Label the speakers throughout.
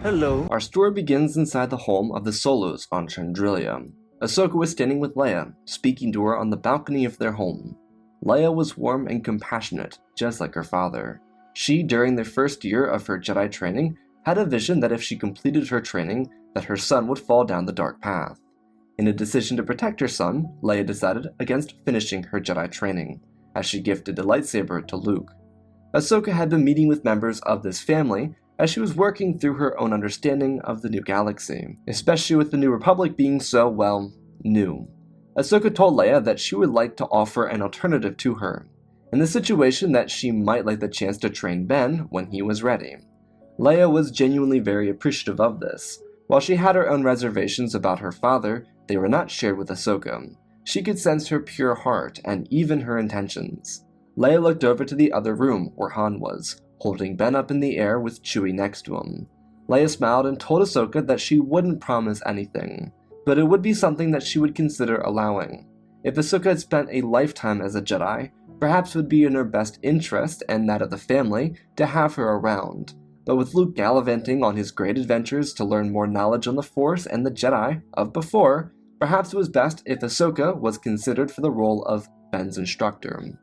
Speaker 1: Hello. Our story begins inside the home of the Solos on Chandrila. Ahsoka was standing with Leia, speaking to her on the balcony of their home. Leia was warm and compassionate, just like her father. She, during the first year of her Jedi training, had a vision that if she completed her training, that her son would fall down the dark path. In a decision to protect her son, Leia decided against finishing her Jedi training, as she gifted a lightsaber to Luke. Ahsoka had been meeting with members of this family as she was working through her own understanding of the new galaxy, especially with the New Republic being so, new. Ahsoka told Leia that she would like to offer an alternative to her, in the situation that she might like the chance to train Ben when he was ready. Leia was genuinely very appreciative of this. While she had her own reservations about her father, they were not shared with Ahsoka. She could sense her pure heart and even her intentions. Leia looked over to the other room where Han was, holding Ben up in the air with Chewie next to him. Leia smiled and told Ahsoka that she wouldn't promise anything, but it would be something that she would consider allowing. If Ahsoka had spent a lifetime as a Jedi, perhaps it would be in her best interest and that of the family to have her around. But with Luke gallivanting on his great adventures to learn more knowledge on the Force and the Jedi of before, perhaps it was best if Ahsoka was considered for the role of Ben's instructor.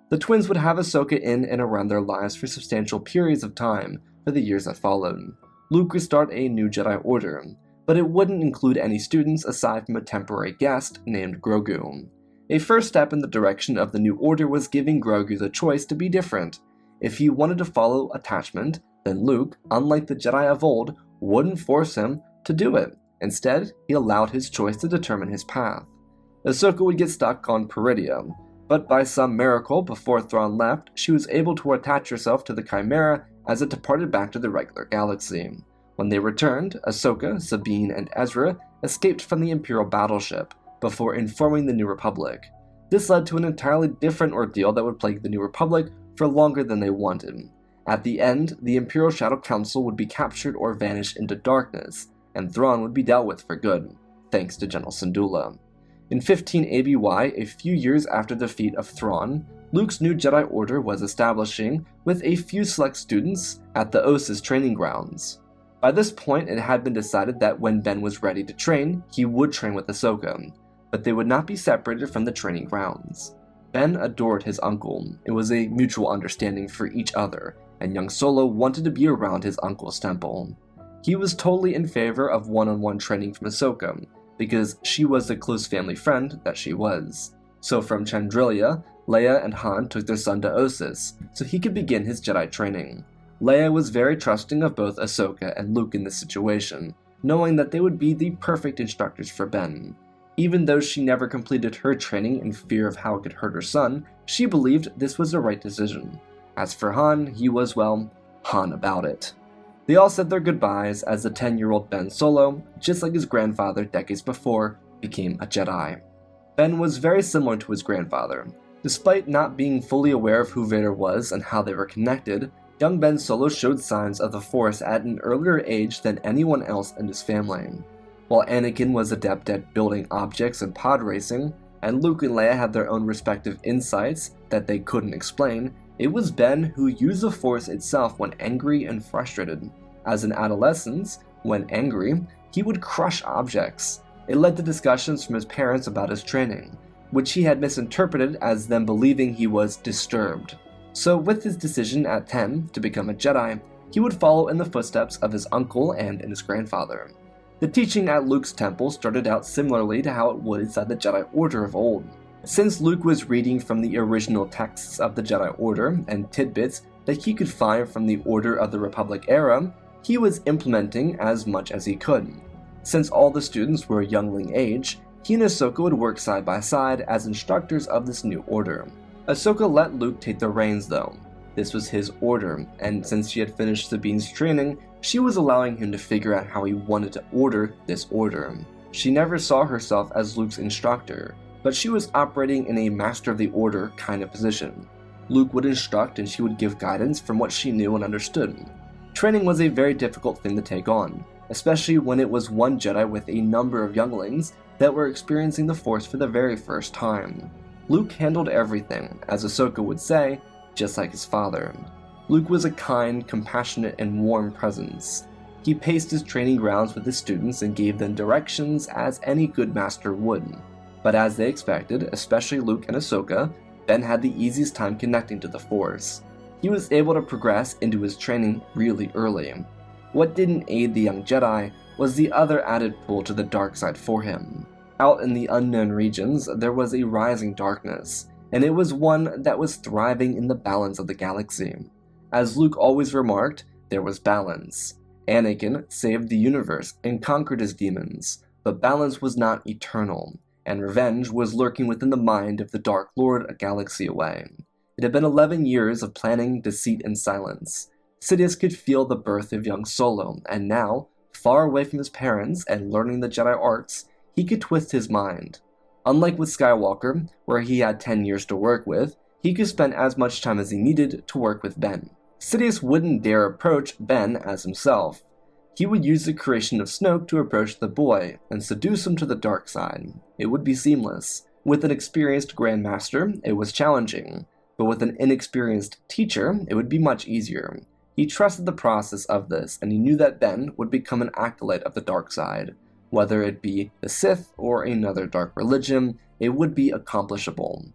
Speaker 1: The twins would have Ahsoka in and around their lives for substantial periods of time for the years that followed. Luke would start a new Jedi Order, but it wouldn't include any students aside from a temporary guest named Grogu. A first step in the direction of the new order was giving Grogu the choice to be different. If he wanted to follow attachment, then Luke, unlike the Jedi of old, wouldn't force him to do it. Instead, he allowed his choice to determine his path. Ahsoka would get stuck on Peridea, but by some miracle, before Thrawn left, she was able to attach herself to the Chimera as it departed back to the regular galaxy. When they returned, Ahsoka, Sabine, and Ezra escaped from the Imperial battleship before informing the New Republic. This led to an entirely different ordeal that would plague the New Republic for longer than they wanted. At the end, the Imperial Shadow Council would be captured or vanish into darkness, and Thrawn would be dealt with for good, thanks to General Syndulla. In 15 ABY, a few years after the defeat of Thrawn, Luke's new Jedi Order was establishing with a few select students at the Ossus training grounds. By this point, it had been decided that when Ben was ready to train, he would train with Ahsoka, but they would not be separated from the training grounds. Ben adored his uncle. It was a mutual understanding for each other, and young Solo wanted to be around his uncle's temple. He was totally in favor of one-on-one training from Ahsoka, because she was the close family friend that she was. So from Chandrila, Leia and Han took their son to Ossus, so he could begin his Jedi training. Leia was very trusting of both Ahsoka and Luke in this situation, knowing that they would be the perfect instructors for Ben. Even though she never completed her training in fear of how it could hurt her son, she believed this was the right decision. As for Han, he was, Han about it. They all said their goodbyes as the 10-year-old Ben Solo, just like his grandfather decades before, became a Jedi. Ben was very similar to his grandfather. Despite not being fully aware of who Vader was and how they were connected, young Ben Solo showed signs of the Force at an earlier age than anyone else in his family. While Anakin was adept at building objects and pod racing, and Luke and Leia had their own respective insights that they couldn't explain, it was Ben who used the Force itself when angry and frustrated. As an adolescent, when angry, he would crush objects. It led to discussions from his parents about his training, which he had misinterpreted as them believing he was disturbed. So with his decision at 10 to become a Jedi, he would follow in the footsteps of his uncle and in his grandfather. The teaching at Luke's temple started out similarly to how it would inside the Jedi Order of old. Since Luke was reading from the original texts of the Jedi Order and tidbits that he could find from the Order of the Republic era, he was implementing as much as he could. Since all the students were youngling age, he and Ahsoka would work side by side as instructors of this new order. Ahsoka let Luke take the reins though. This was his order, and since she had finished Sabine's training, she was allowing him to figure out how he wanted to order this order. She never saw herself as Luke's instructor, but she was operating in a Master of the Order kind of position. Luke would instruct and she would give guidance from what she knew and understood. Training was a very difficult thing to take on, especially when it was one Jedi with a number of younglings that were experiencing the Force for the very first time. Luke handled everything, as Ahsoka would say, just like his father. Luke was a kind, compassionate, and warm presence. He paced his training grounds with his students and gave them directions as any good master would. But as they expected, especially Luke and Ahsoka, Ben had the easiest time connecting to the Force. He was able to progress into his training really early. What didn't aid the young Jedi was the other added pull to the dark side for him. Out in the unknown regions, there was a rising darkness, and it was one that was thriving in the balance of the galaxy. As Luke always remarked, there was balance. Anakin saved the universe and conquered his demons, but balance was not eternal, and revenge was lurking within the mind of the Dark Lord a galaxy away. It had been 11 years of planning, deceit, and silence. Sidious could feel the birth of young Solo, and now, far away from his parents and learning the Jedi arts, he could twist his mind. Unlike with Skywalker, where he had 10 years to work with, he could spend as much time as he needed to work with Ben. Sidious wouldn't dare approach Ben as himself. He would use the creation of Snoke to approach the boy and seduce him to the dark side. It would be seamless. With an experienced Grand Master, it was challenging, but with an inexperienced teacher, it would be much easier. He trusted the process of this, and he knew that Ben would become an acolyte of the dark side. Whether it be the Sith or another dark religion, it would be accomplishable.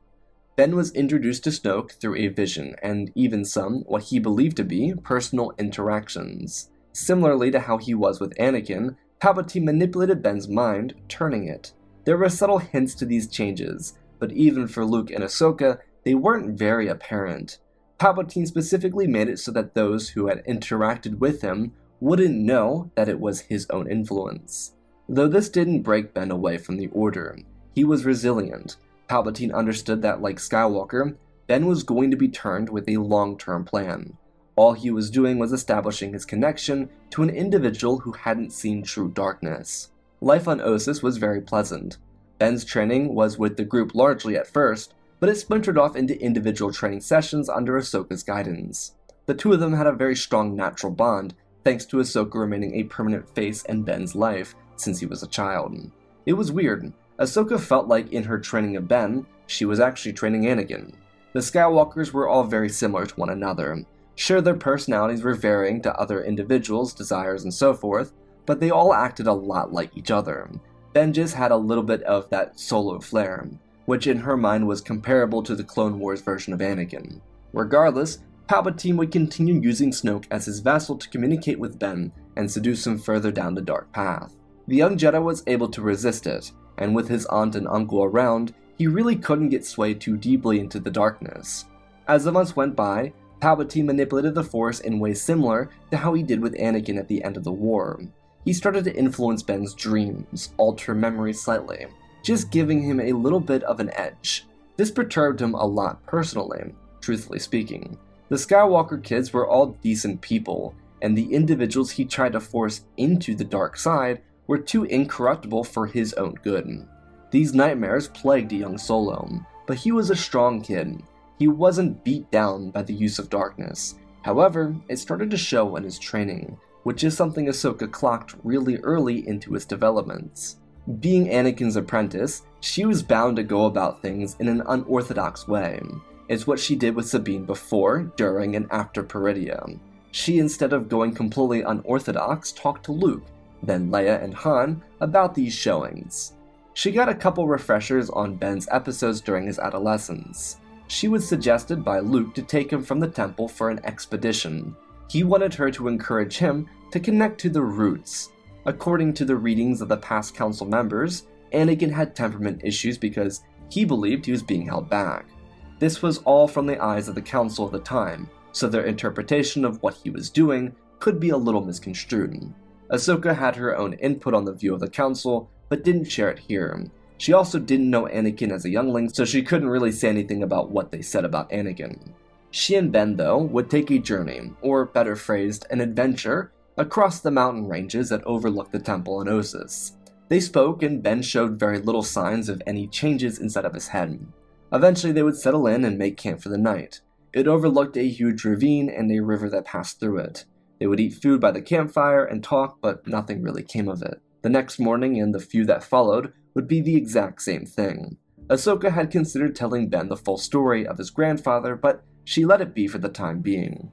Speaker 1: Ben was introduced to Snoke through a vision, and even some, what he believed to be, personal interactions. Similarly to how he was with Anakin, Palpatine manipulated Ben's mind, turning it. There were subtle hints to these changes, but even for Luke and Ahsoka, they weren't very apparent. Palpatine specifically made it so that those who had interacted with him wouldn't know that it was his own influence. Though this didn't break Ben away from the Order, he was resilient. Palpatine understood that, like Skywalker, Ben was going to be turned with a long-term plan. All he was doing was establishing his connection to an individual who hadn't seen true darkness. Life on Ossus was very pleasant. Ben's training was with the group largely at first, but it splintered off into individual training sessions under Ahsoka's guidance. The two of them had a very strong natural bond, thanks to Ahsoka remaining a permanent face in Ben's life since he was a child. It was weird. Ahsoka felt like in her training of Ben, she was actually training Anakin. The Skywalkers were all very similar to one another. Sure, their personalities were varying to other individuals' desires and so forth, but they all acted a lot like each other. Ben just had a little bit of that Solo flair, which in her mind was comparable to the Clone Wars version of Anakin. Regardless, Palpatine would continue using Snoke as his vessel to communicate with Ben and seduce him further down the dark path. The young Jedi was able to resist it, and with his aunt and uncle around, he really couldn't get swayed too deeply into the darkness. As the months went by, Palpatine manipulated the Force in ways similar to how he did with Anakin at the end of the war. He started to influence Ben's dreams, alter memories slightly, just giving him a little bit of an edge. This perturbed him a lot personally, truthfully speaking. The Skywalker kids were all decent people, and the individuals he tried to force into the dark side were too incorruptible for his own good. These nightmares plagued young Solo, but he was a strong kid. He wasn't beat down by the use of darkness. However, it started to show in his training, which is something Ahsoka clocked really early into his developments. Being Anakin's apprentice, she was bound to go about things in an unorthodox way. It's what she did with Sabine before, during, and after Peridia. She, instead of going completely unorthodox, talked to Luke, then Leia and Han, about these showings. She got a couple refreshers on Ben's episodes during his adolescence. She was suggested by Luke to take him from the temple for an expedition. He wanted her to encourage him to connect to the roots. According to the readings of the past council members, Anakin had temperament issues because he believed he was being held back. This was all from the eyes of the council at the time, so their interpretation of what he was doing could be a little misconstrued. Ahsoka had her own input on the view of the council, but didn't share it here. She also didn't know Anakin as a youngling, so she couldn't really say anything about what they said about Anakin. She and Ben, though, would take a journey, or better phrased, an adventure, across the mountain ranges that overlooked the temple on Ossus. They spoke, and Ben showed very little signs of any changes inside of his head. Eventually they would settle in and make camp for the night. It overlooked a huge ravine and a river that passed through it. They would eat food by the campfire and talk, but nothing really came of it. The next morning and the few that followed would be the exact same thing. Ahsoka had considered telling Ben the full story of his grandfather, but she let it be for the time being.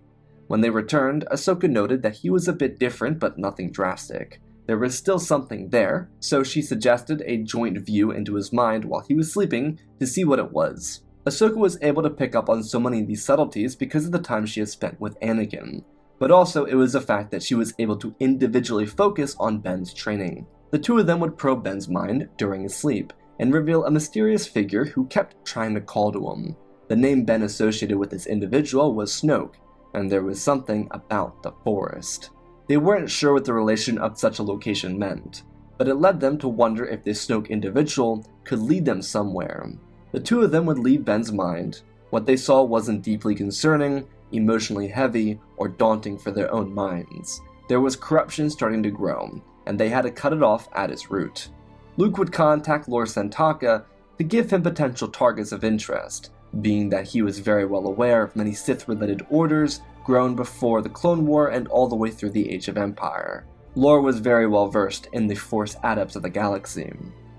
Speaker 1: When they returned, Ahsoka noted that he was a bit different but nothing drastic. There was still something there, so she suggested a joint view into his mind while he was sleeping to see what it was. Ahsoka was able to pick up on so many of these subtleties because of the time she had spent with Anakin, but also it was the fact that she was able to individually focus on Ben's training. The two of them would probe Ben's mind during his sleep, and reveal a mysterious figure who kept trying to call to him. The name Ben associated with this individual was Snoke, and there was something about the forest. They weren't sure what the relation of such a location meant, but it led them to wonder if this Snoke individual could lead them somewhere. The two of them would leave Ben's mind. What they saw wasn't deeply concerning, emotionally heavy, or daunting for their own minds. There was corruption starting to grow, and they had to cut it off at its root. Luke would contact Lord Santaka to give him potential targets of interest, being that he was very well aware of many Sith-related orders grown before the Clone War and all the way through the Age of Empire. Lore was very well versed in the Force adepts of the galaxy.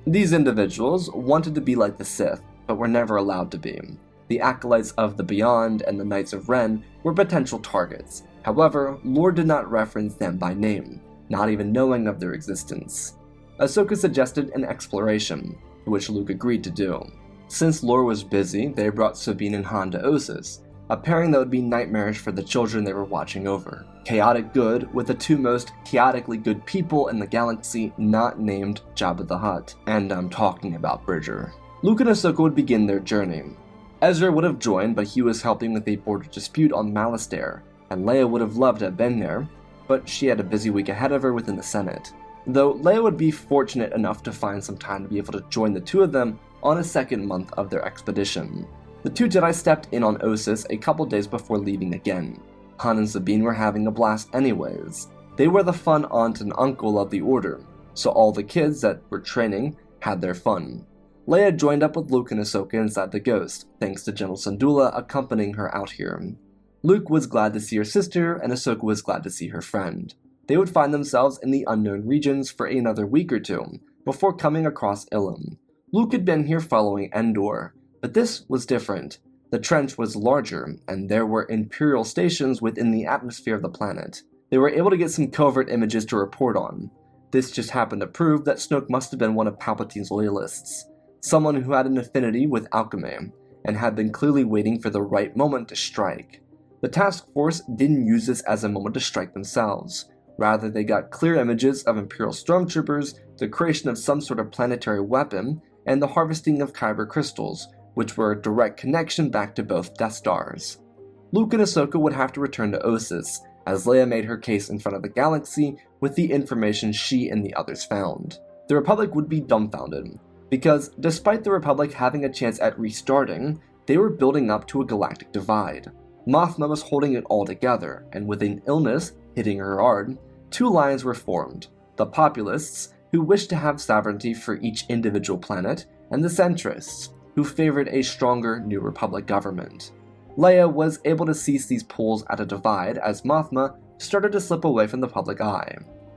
Speaker 1: These individuals wanted to be like the Sith, but were never allowed to be. The Acolytes of the Beyond and the Knights of Ren were potential targets. However, Lore did not reference them by name, not even knowing of their existence. Ahsoka suggested an exploration, which Luke agreed to do. Since Lore was busy, they brought Sabine and Han to Ossus, a pairing that would be nightmarish for the children they were watching over. Chaotic good with the two most chaotically good people in the galaxy not named Jabba the Hutt, and I'm talking about Bridger. Luke and Ahsoka would begin their journey. Ezra would have joined, but he was helping with a border dispute on Malastare, and Leia would have loved to have been there, but she had a busy week ahead of her within the Senate. Though Leia would be fortunate enough to find some time to be able to join the two of them on a second month of their expedition. The two Jedi stepped in on Ossus a couple days before leaving again. Han and Sabine were having a blast anyways. They were the fun aunt and uncle of the Order, so all the kids that were training had their fun. Leia joined up with Luke and Ahsoka inside the Ghost, thanks to General Syndulla accompanying her out here. Luke was glad to see her sister, and Ahsoka was glad to see her friend. They would find themselves in the unknown regions for another week or two, before coming across Ilum. Luke had been here following Endor, but this was different. The trench was larger, and there were Imperial stations within the atmosphere of the planet. They were able to get some covert images to report on. This just happened to prove that Snoke must have been one of Palpatine's loyalists, someone who had an affinity with alchemy, and had been clearly waiting for the right moment to strike. The task force didn't use this as a moment to strike themselves. Rather, they got clear images of Imperial stormtroopers, the creation of some sort of planetary weapon, and the harvesting of kyber crystals, which were a direct connection back to both Death Stars. Luke and Ahsoka would have to return to Ossus, as Leia made her case in front of the galaxy with the information she and the others found. The Republic would be dumbfounded, because despite the Republic having a chance at restarting, they were building up to a galactic divide. Mothma was holding it all together, and with an illness hitting her hard, two lines were formed: the populists, who wished to have sovereignty for each individual planet, and the centrists, who favored a stronger New Republic government. Leia was able to cease these pulls at a divide as Mothma started to slip away from the public eye.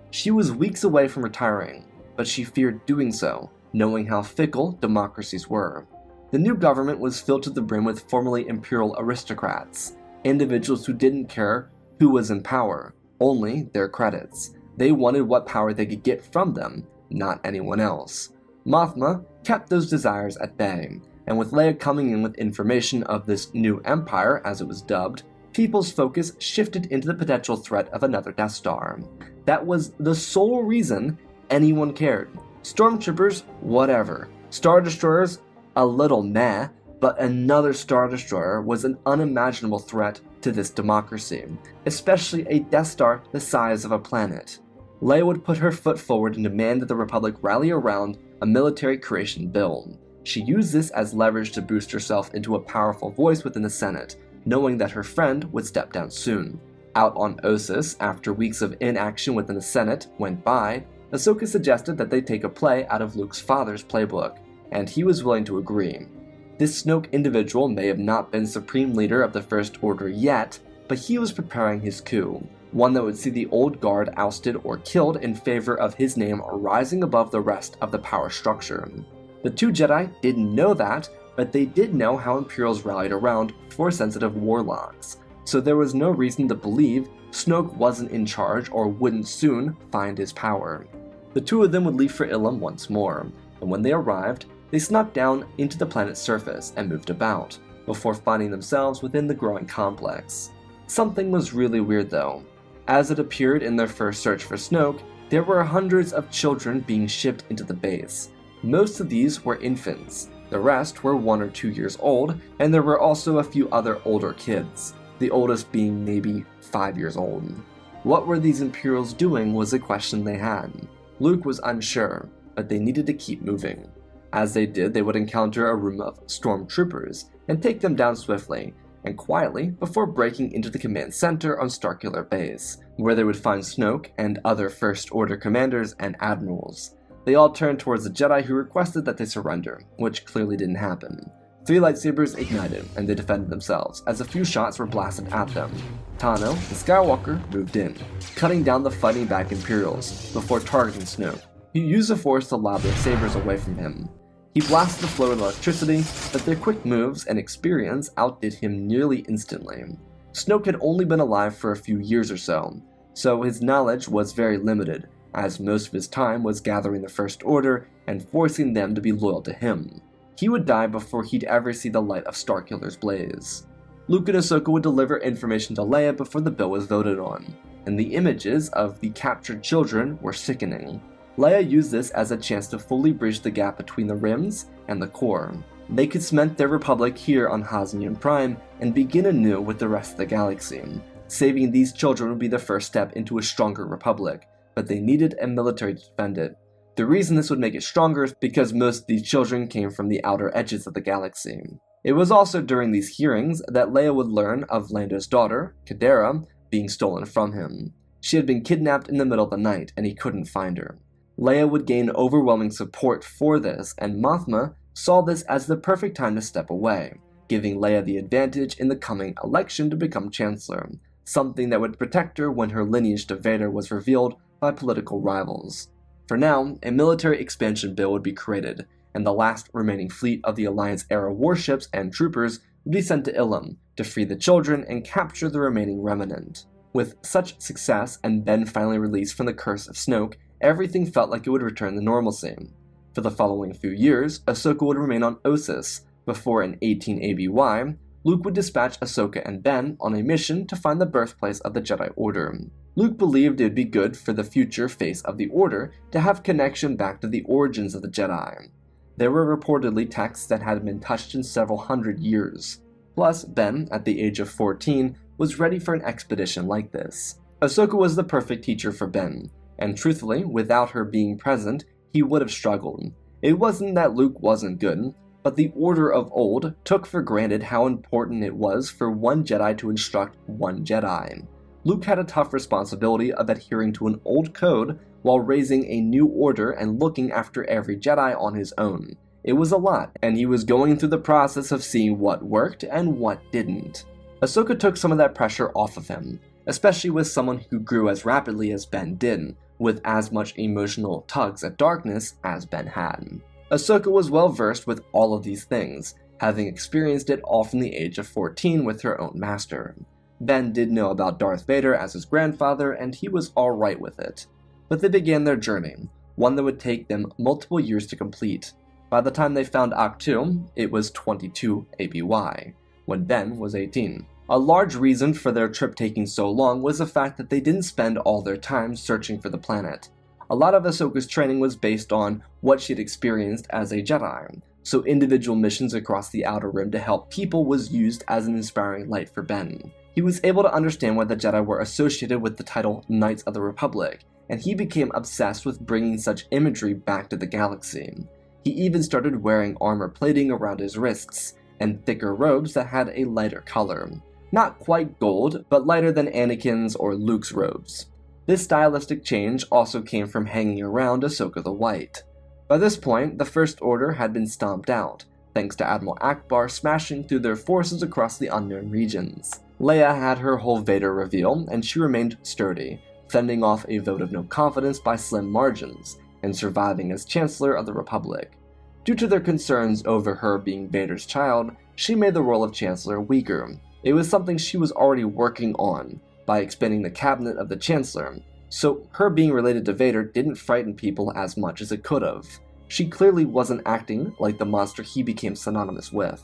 Speaker 1: She was weeks away from retiring, but she feared doing so, knowing how fickle democracies were. The new government was filled to the brim with formerly imperial aristocrats, individuals who didn't care who was in power, only their credits. They wanted what power they could get from them, not anyone else. Mothma kept those desires at bay, and with Leia coming in with information of this new empire, as it was dubbed, people's focus shifted into the potential threat of another Death Star. That was the sole reason anyone cared. Stormtroopers, whatever. Star Destroyers, a little meh, but another Star Destroyer was an unimaginable threat to this democracy, especially a Death Star the size of a planet. Leia would put her foot forward and demand that the Republic rally around a military creation bill. She used this as leverage to boost herself into a powerful voice within the Senate, knowing that her friend would step down soon. Out on Ossus, after weeks of inaction within the Senate went by, Ahsoka suggested that they take a play out of Luke's father's playbook, and he was willing to agree. This Snoke individual may have not been Supreme Leader of the First Order yet, but he was preparing his coup, one that would see the old guard ousted or killed in favor of his name rising above the rest of the power structure. The two Jedi didn't know that, but they did know how Imperials rallied around Force-sensitive warlocks, so there was no reason to believe Snoke wasn't in charge or wouldn't soon find his power. The two of them would leave for Ilum once more, and when they arrived, they snuck down into the planet's surface and moved about, before finding themselves within the growing complex. Something was really weird though. As it appeared in their first search for Snoke, there were hundreds of children being shipped into the base. Most of these were infants, the rest were 1 or 2 years old, and there were also a few other older kids, the oldest being maybe 5 years old. What were these Imperials doing was a question they had. Luke was unsure, but they needed to keep moving. As they did, they would encounter a room of stormtroopers and take them down swiftly and quietly before breaking into the command center on Starkiller Base, where they would find Snoke and other First Order commanders and admirals. They all turned towards the Jedi, who requested that they surrender, which clearly didn't happen. 3 lightsabers ignited, and they defended themselves, as a few shots were blasted at them. Tano, the Skywalker, moved in, cutting down the fighting back Imperials, before targeting Snoke. He used the Force to lob their sabers away from him. He blasted the flow of electricity, but their quick moves and experience outdid him nearly instantly. Snoke had only been alive for a few years or so his knowledge was very limited, as most of his time was gathering the First Order and forcing them to be loyal to him. He would die before he'd ever see the light of Starkiller's blaze. Luke and Ahsoka would deliver information to Leia before the bill was voted on, and the images of the captured children were sickening. Leia used this as a chance to fully bridge the gap between the Rims and the core. They could cement their republic here on Hosnian Prime and begin anew with the rest of the galaxy. Saving these children would be the first step into a stronger republic, but they needed a military to defend it. The reason this would make it stronger is because most of these children came from the outer edges of the galaxy. It was also during these hearings that Leia would learn of Lando's daughter, Kadera, being stolen from him. She had been kidnapped in the middle of the night, and he couldn't find her. Leia would gain overwhelming support for this, and Mothma saw this as the perfect time to step away, giving Leia the advantage in the coming election to become Chancellor, something that would protect her when her lineage to Vader was revealed by political rivals. For now, a military expansion bill would be created, and the last remaining fleet of the Alliance-era warships and troopers would be sent to Ilum to free the children and capture the remaining remnant. With such success and Ben finally released from the curse of Snoke, everything felt like it would return to normalcy. For the following few years, Ahsoka would remain on Ossus, before in 18 ABY, Luke would dispatch Ahsoka and Ben on a mission to find the birthplace of the Jedi Order. Luke believed it would be good for the future face of the Order to have connection back to the origins of the Jedi. There were reportedly texts that had been touched in several hundred years. Plus, Ben, at the age of 14, was ready for an expedition like this. Ahsoka was the perfect teacher for Ben, and truthfully, without her being present, he would have struggled. It wasn't that Luke wasn't good, but the Order of old took for granted how important it was for one Jedi to instruct one Jedi. Luke had a tough responsibility of adhering to an old code while raising a new order and looking after every Jedi on his own. It was a lot, and he was going through the process of seeing what worked and what didn't. Ahsoka took some of that pressure off of him, especially with someone who grew as rapidly as Ben did, with as much emotional tugs at darkness as Ben had. Ahsoka was well versed with all of these things, having experienced it all from the age of 14 with her own master. Ben did know about Darth Vader as his grandfather, and he was alright with it. But they began their journey, one that would take them multiple years to complete. By the time they found Ahch-To, it was 22 ABY, when Ben was 18. A large reason for their trip taking so long was the fact that they didn't spend all their time searching for the planet. A lot of Ahsoka's training was based on what she'd experienced as a Jedi, so individual missions across the Outer Rim to help people was used as an inspiring light for Ben. He was able to understand why the Jedi were associated with the title Knights of the Republic, and he became obsessed with bringing such imagery back to the galaxy. He even started wearing armor plating around his wrists, and thicker robes that had a lighter color. Not quite gold, but lighter than Anakin's or Luke's robes. This stylistic change also came from hanging around Ahsoka the White. By this point, the First Order had been stomped out, thanks to Admiral Ackbar smashing through their forces across the unknown regions. Leia had her whole Vader reveal, and she remained sturdy, fending off a vote of no confidence by slim margins, and surviving as Chancellor of the Republic. Due to their concerns over her being Vader's child, she made the role of Chancellor weaker, It was something she was already working on by expanding the cabinet of the Chancellor, so her being related to Vader didn't frighten people as much as it could have. She clearly wasn't acting like the monster he became synonymous with.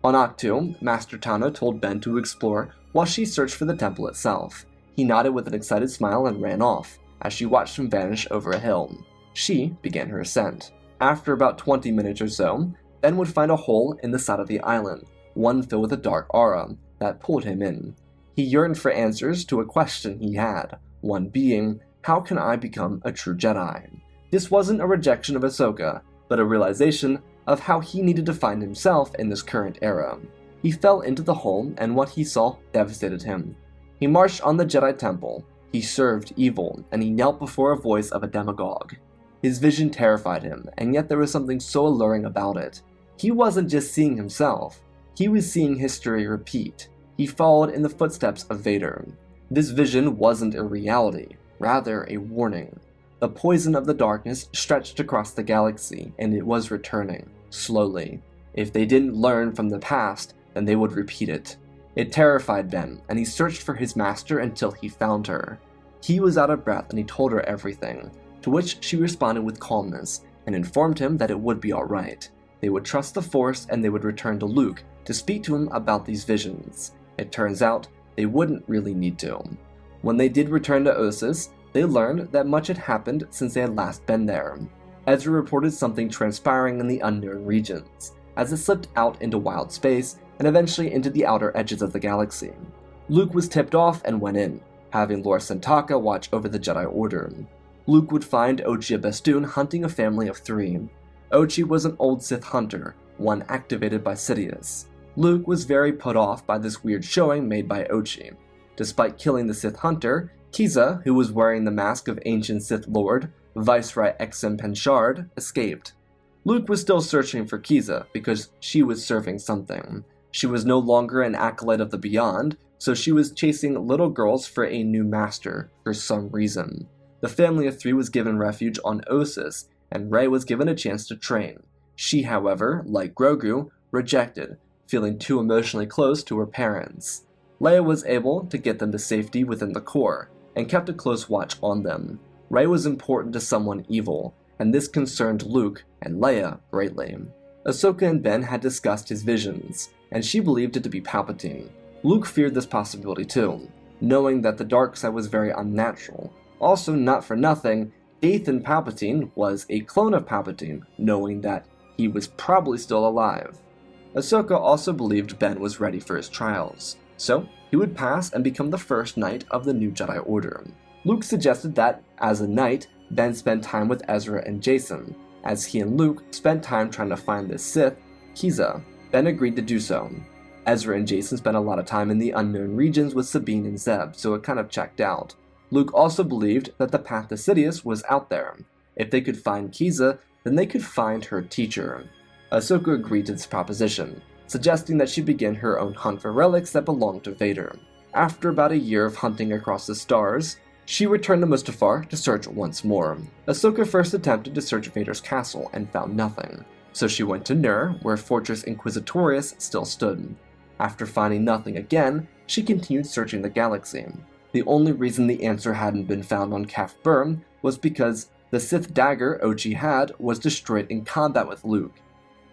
Speaker 1: On Ahch-To, Master Tano told Ben to explore while she searched for the temple itself. He nodded with an excited smile and ran off, as she watched him vanish over a hill. She began her ascent. After about 20 minutes or so, Ben would find a hole in the side of the island, one filled with a dark aura that pulled him in. He yearned for answers to a question he had, one being, how can I become a true Jedi? This wasn't a rejection of Ahsoka, but a realization of how he needed to find himself in this current era. He fell into the hole, and what he saw devastated him. He marched on the Jedi Temple, he served evil, and he knelt before a voice of a demagogue. His vision terrified him, and yet there was something so alluring about it. He wasn't just seeing himself, he was seeing history repeat. He followed in the footsteps of Vader. This vision wasn't a reality, rather a warning. The poison of the darkness stretched across the galaxy, and it was returning, slowly. If they didn't learn from the past, then they would repeat it. It terrified Ben, and he searched for his master until he found her. He was out of breath, and he told her everything, to which she responded with calmness, and informed him that it would be alright. They would trust the Force, and they would return to Luke to speak to him about these visions. It turns out, they wouldn't really need to. When they did return to Ossus, they learned that much had happened since they had last been there. Ezra reported something transpiring in the unknown regions, as it slipped out into wild space and eventually into the outer edges of the galaxy. Luke was tipped off and went in, having Lor San Tekka watch over the Jedi Order. Luke would find Ochi Bestoon hunting a family of 3. Ochi was an old Sith hunter, one activated by Sidious. Luke was very put off by this weird showing made by Ochi. Despite killing the Sith hunter, Kiza, who was wearing the mask of ancient Sith Lord, Viceroy Exem Penchard, escaped. Luke was still searching for Kiza because she was serving something. She was no longer an acolyte of the Beyond, so she was chasing little girls for a new master for some reason. The family of 3 was given refuge on Ossus, and Rey was given a chance to train. She, however, like Grogu, rejected, feeling too emotionally close to her parents. Leia was able to get them to safety within the core, and kept a close watch on them. Rey was important to someone evil, and this concerned Luke and Leia greatly. Ahsoka and Ben had discussed his visions, and she believed it to be Palpatine. Luke feared this possibility too, knowing that the dark side was very unnatural. Also, not for nothing, Dathan Palpatine was a clone of Palpatine, knowing that he was probably still alive. Ahsoka also believed Ben was ready for his trials, so he would pass and become the first knight of the new Jedi Order. Luke suggested that, as a knight, Ben spend time with Ezra and Jacen. As he and Luke spent time trying to find the Sith, Kiza, Ben agreed to do so. Ezra and Jacen spent a lot of time in the unknown regions with Sabine and Zeb, so it kind of checked out. Luke also believed that the path to Sidious was out there. If they could find Kiza, then they could find her teacher. Ahsoka agreed to this proposition, suggesting that she begin her own hunt for relics that belonged to Vader. After about a year of hunting across the stars, she returned to Mustafar to search once more. Ahsoka first attempted to search Vader's castle and found nothing, so she went to Nur, where Fortress Inquisitorius still stood. After finding nothing again, she continued searching the galaxy. The only reason the answer hadn't been found on Kaf Burm was because the Sith dagger Ochi had was destroyed in combat with Luke.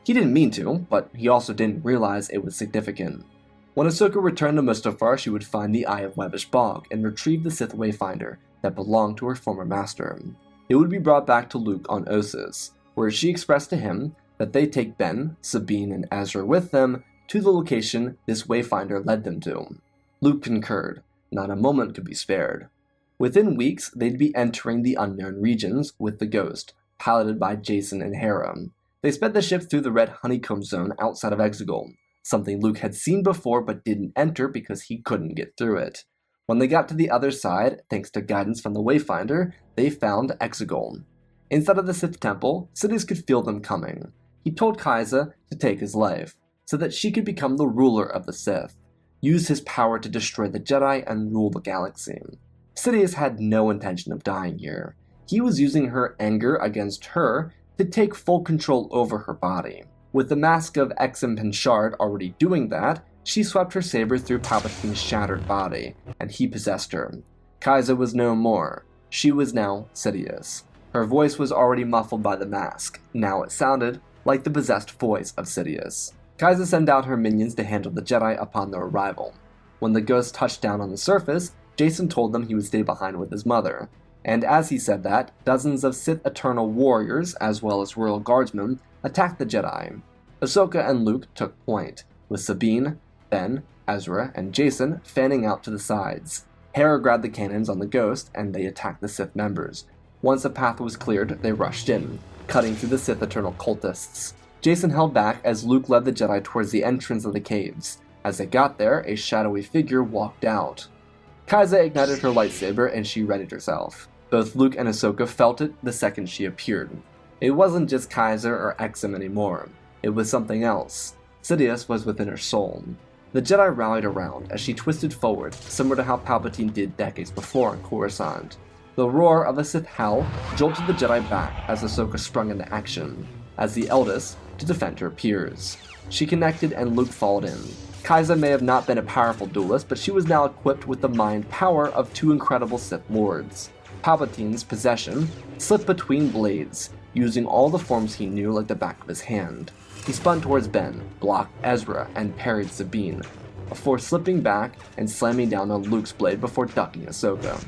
Speaker 1: He didn't mean to, but he also didn't realize it was significant. When Ahsoka returned to Mustafar, she would find the Eye of Wevish Bog and retrieve the Sith Wayfinder that belonged to her former master. It would be brought back to Luke on Ossus, where she expressed to him that they take Ben, Sabine, and Ezra with them to the location this Wayfinder led them to. Luke concurred. Not a moment could be spared. Within weeks, they'd be entering the unknown regions with the Ghost, piloted by Jacen and Hera. They sped the ship through the red honeycomb zone outside of Exegol, something Luke had seen before but didn't enter because he couldn't get through it. When they got to the other side, thanks to guidance from the Wayfinder, they found Exegol. Inside of the Sith temple, Sidious could feel them coming. He told Kiza to take his life, so that she could become the ruler of the Sith, use his power to destroy the Jedi and rule the galaxy. Sidious had no intention of dying here. He was using her anger against her to take full control over her body. With the mask of Exem Penchard already doing that, She swept her saber through Palpatine's shattered body, and he possessed her. Kaiser was no more. She was now Sidious. Her voice was already muffled by the mask. Now it sounded like the possessed voice of Sidious. Kaiser sent out her minions to handle the Jedi upon their arrival. When the ghosts touched down on the surface, Jason told them he would stay behind with his mother. And as he said that, dozens of Sith Eternal warriors, as well as Royal Guardsmen, attacked the Jedi. Ahsoka and Luke took point, with Sabine, Ben, Ezra, and Jason fanning out to the sides. Hera grabbed the cannons on the Ghost, and they attacked the Sith members. Once a path was cleared, they rushed in, cutting through the Sith Eternal cultists. Jason held back as Luke led the Jedi towards the entrance of the caves. As they got there, a shadowy figure walked out. Kaiser ignited her lightsaber and she readied herself. Both Luke and Ahsoka felt it the second she appeared. It wasn't just Kaiser or Exum anymore. It was something else. Sidious was within her soul. The Jedi rallied around as she twisted forward, similar to how Palpatine did decades before in Coruscant. The roar of a Sith howl jolted the Jedi back as Ahsoka sprung into action, as the eldest, to defend her peers. She connected and Luke followed in. Kaiser may have not been a powerful duelist, but she was now equipped with the mind power of two incredible Sith Lords. Palpatine's possession slipped between blades, using all the forms he knew like the back of his hand. He spun towards Ben, blocked Ezra, and parried Sabine, before slipping back and slamming down on Luke's blade before ducking Ahsoka.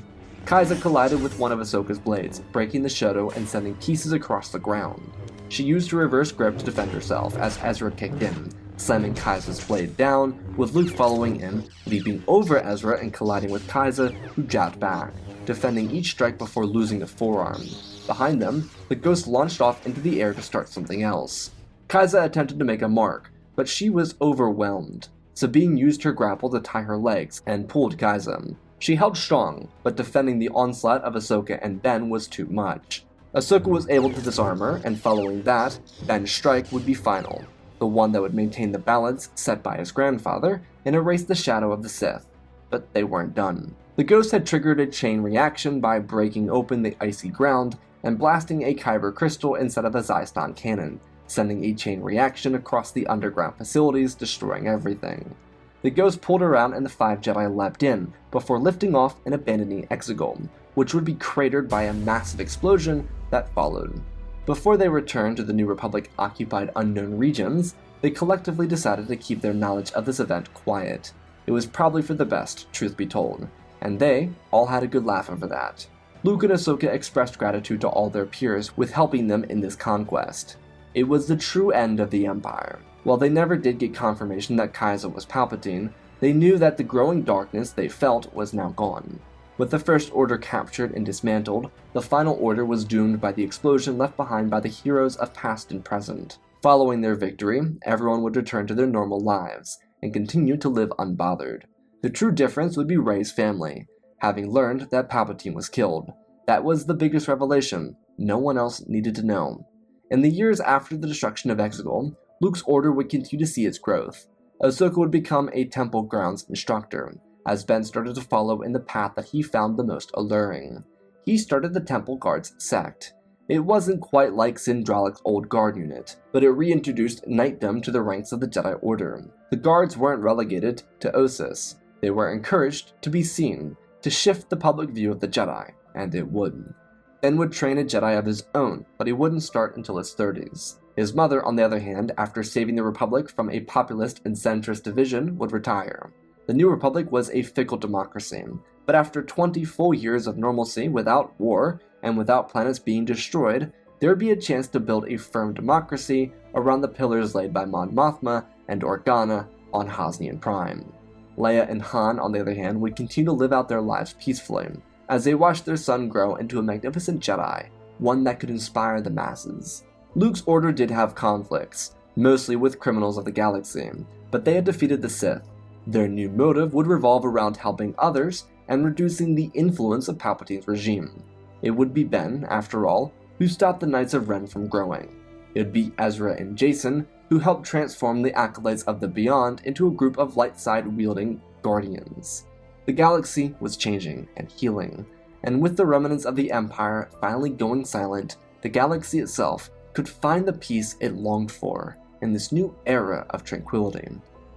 Speaker 1: Kaiser collided with one of Ahsoka's blades, breaking the shadow and sending pieces across the ground. She used her reverse grip to defend herself as Ezra kicked in, slamming Kaiser's blade down, with Luke following in, leaping over Ezra and colliding with Kaiser, who jabbed back, defending each strike before losing a forearm. Behind them, the Ghost launched off into the air to start something else. Kaiser attempted to make a mark, but she was overwhelmed. Sabine used her grapple to tie her legs and pulled Kaiser. She held strong, but defending the onslaught of Ahsoka and Ben was too much. Ahsoka was able to disarm her, and following that, Ben's strike would be final, the one that would maintain the balance set by his grandfather and erase the shadow of the Sith. But they weren't done. The Ghost had triggered a chain reaction by breaking open the icy ground and blasting a kyber crystal inside of a Zyston cannon, sending a chain reaction across the underground facilities, destroying everything. The Ghost pulled around and the 5 Jedi leapt in, before lifting off and abandoning Exegol, which would be cratered by a massive explosion that followed. Before they returned to the New Republic-occupied unknown regions, they collectively decided to keep their knowledge of this event quiet. It was probably for the best, truth be told, and they all had a good laugh over that. Luke and Ahsoka expressed gratitude to all their peers with helping them in this conquest. It was the true end of the Empire. While they never did get confirmation that Kaiser was Palpatine, they knew that the growing darkness they felt was now gone. With the First Order captured and dismantled, the Final Order was doomed by the explosion left behind by the heroes of past and present. Following their victory, everyone would return to their normal lives, and continue to live unbothered. The true difference would be Rey's family, having learned that Palpatine was killed. That was the biggest revelation. No one else needed to know. In the years after the destruction of Exegol, Luke's order would continue to see its growth. Ahsoka would become a temple grounds instructor, as Ben started to follow in the path that he found the most alluring. He started the Temple Guards sect. It wasn't quite like Syndralik's old guard unit, but it reintroduced knightdom to the ranks of the Jedi Order. The guards weren't relegated to Ossus. They were encouraged to be seen, to shift the public view of the Jedi, and it would. Ben would train a Jedi of his own, but he wouldn't start until his 30s. His mother, on the other hand, after saving the Republic from a populist and centrist division, would retire. The New Republic was a fickle democracy, but after 20 full years of normalcy without war and without planets being destroyed, there would be a chance to build a firm democracy around the pillars laid by Mon Mothma and Organa on Hosnian Prime. Leia and Han, on the other hand, would continue to live out their lives peacefully, as they watched their son grow into a magnificent Jedi, one that could inspire the masses. Luke's order did have conflicts, mostly with criminals of the galaxy, but they had defeated the Sith. Their new motive would revolve around helping others and reducing the influence of Palpatine's regime. It would be Ben, after all, who stopped the Knights of Ren from growing. It would be Ezra and Jason who helped transform the Acolytes of the Beyond into a group of light-side-wielding Guardians. The galaxy was changing and healing, and with the remnants of the Empire finally going silent, the galaxy itself could find the peace it longed for in this new era of tranquility.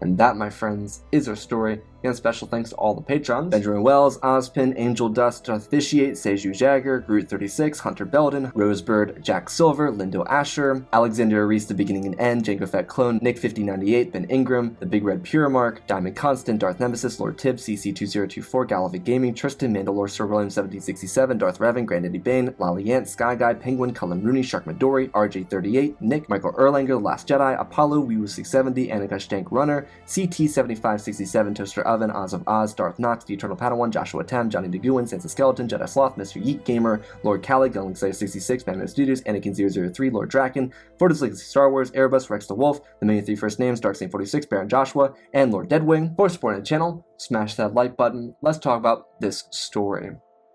Speaker 1: And that, my friends, is our story. Again, special thanks to all the patrons: Benjamin Wells, Ozpin, Angel Dust, Darth Vitiate, Seju Jagger, Groot36, Hunter Belden, Rosebird, Jack Silver, Lindo Asher, Alexander Reese, The Beginning and End, Jango Fett Clone, Nick5098, Ben Ingram, The Big Red Puramark, Diamond Constant, Darth Nemesis, Lord Tibbs, CC2024, Galavic Gaming, Tristan, Mandalore, Sir William 1767, Darth Revan, Granddaddy Bane, Lally Ant, Sky Guy, Penguin, Cullen Rooney, Shark Midori, RJ38, Nick, Michael Erlanger, The Last Jedi, Apollo, Wiwu670, Annika Stank Runner, CT7567, Toaster Oven, Oz of Oz, Darth Knox, The Eternal Padawan, Joshua Tem, Johnny DeGuin, Sansa Skeleton, Jedi Sloth, Mr. Yeet Gamer, Lord Cali, Gunling Slayer 66, Batman Studios, Anakin003, Lord Draken, Fortis Legacy Star Wars, Airbus, Rex the Wolf, The Many Three First Names, Dark Saint 46, Baron Joshua, and Lord Deadwing. For supporting the channel, smash that like button. Let's talk about this story.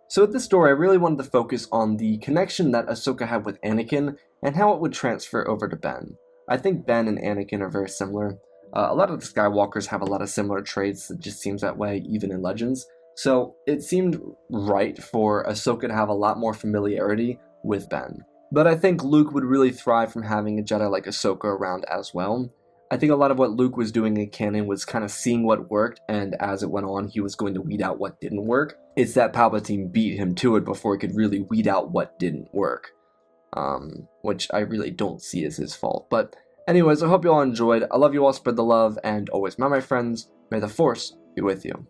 Speaker 1: So with this story, I really wanted to focus on the connection that Ahsoka had with Anakin and how it would transfer over to Ben. I think Ben and Anakin are very similar. A lot of the Skywalkers have a lot of similar traits. It just seems that way even in Legends. So it seemed right for Ahsoka to have a lot more familiarity with Ben. But I think Luke would really thrive from having a Jedi like Ahsoka around as well. I think a lot of what Luke was doing in canon was kind of seeing what worked, and as it went on, he was going to weed out what didn't work. It's that Palpatine beat him to it before he could really weed out what didn't work. Which I really don't see as his fault. But anyways, I hope you all enjoyed. I love you all, spread the love, and always remember, my friends, may the Force be with you.